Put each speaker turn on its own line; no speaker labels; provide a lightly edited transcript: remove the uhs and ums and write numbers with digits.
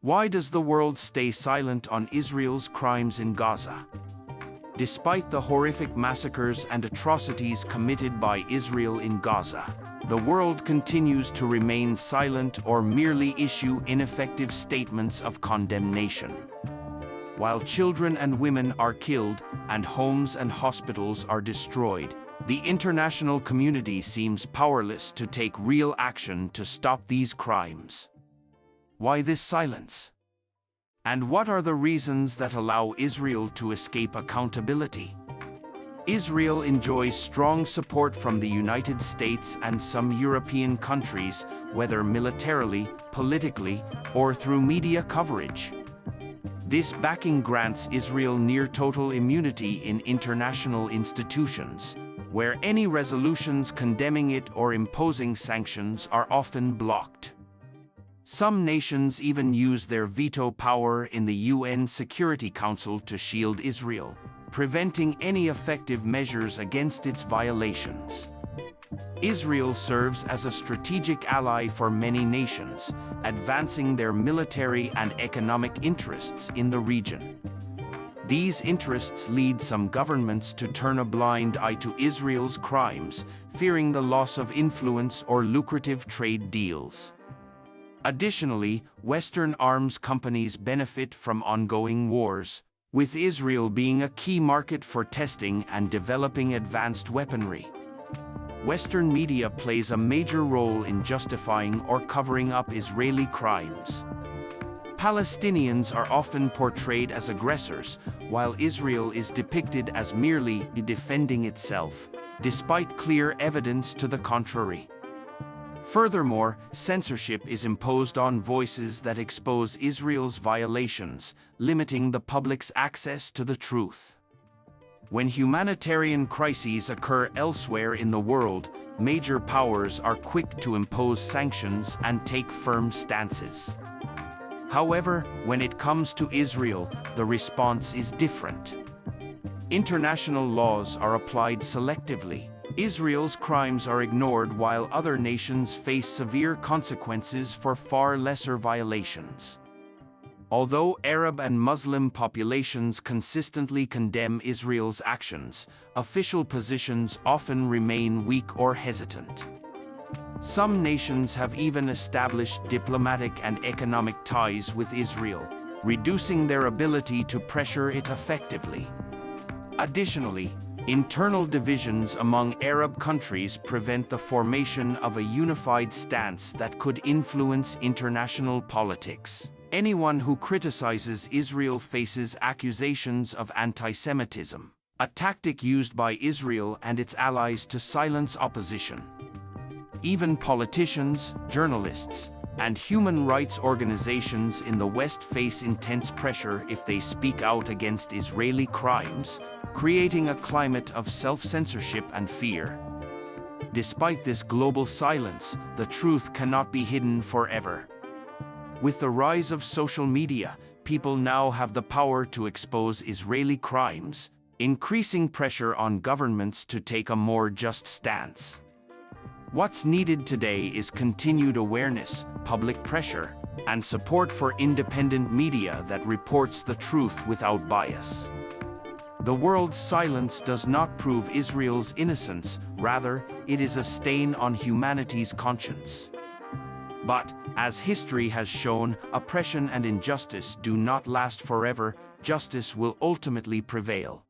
Why does the world stay silent on Israel's crimes in Gaza? Despite the horrific massacres and atrocities committed by Israel in Gaza, the world continues to remain silent or merely issue ineffective statements of condemnation. While children and women are killed and homes and hospitals are destroyed, the international community seems powerless to take real action to stop these crimes. Why this silence? And what are the reasons that allow Israel to escape accountability? Israel enjoys strong support from the United States and some European countries, whether militarily, politically, or through media coverage. This backing grants Israel near total immunity in international institutions, where any resolutions condemning it or imposing sanctions are often blocked. Some nations even use their veto power in the UN Security Council to shield Israel, preventing any effective measures against its violations. Israel serves as a strategic ally for many nations, advancing their military and economic interests in the region. These interests lead some governments to turn a blind eye to Israel's crimes, fearing the loss of influence or lucrative trade deals. Additionally, Western arms companies benefit from ongoing wars, with Israel being a key market for testing and developing advanced weaponry. Western media plays a major role in justifying or covering up Israeli crimes. Palestinians are often portrayed as aggressors, while Israel is depicted as merely defending itself, despite clear evidence to the contrary. Furthermore, censorship is imposed on voices that expose Israel's violations, limiting the public's access to the truth. When humanitarian crises occur elsewhere in the world, major powers are quick to impose sanctions and take firm stances. However, when it comes to Israel, the response is different. International laws are applied selectively. Israel's crimes are ignored while other nations face severe consequences for far lesser violations. Although Arab and Muslim populations consistently condemn Israel's actions, official positions often remain weak or hesitant. Some nations have even established diplomatic and economic ties with Israel, reducing their ability to pressure it effectively. Additionally, internal divisions among Arab countries prevent the formation of a unified stance that could influence international politics. Anyone who criticizes Israel faces accusations of anti-Semitism, a tactic used by Israel and its allies to silence opposition. Even politicians, journalists, and human rights organizations in the West face intense pressure if they speak out against Israeli crimes, creating a climate of self-censorship and fear. Despite this global silence, the truth cannot be hidden forever. With the rise of social media, people now have the power to expose Israeli crimes, increasing pressure on governments to take a more just stance. What's needed today is continued awareness, public pressure, and support for independent media that reports the truth without bias. The world's silence does not prove Israel's innocence, rather, it is a stain on humanity's conscience. But, as history has shown, oppression and injustice do not last forever. Justice will ultimately prevail.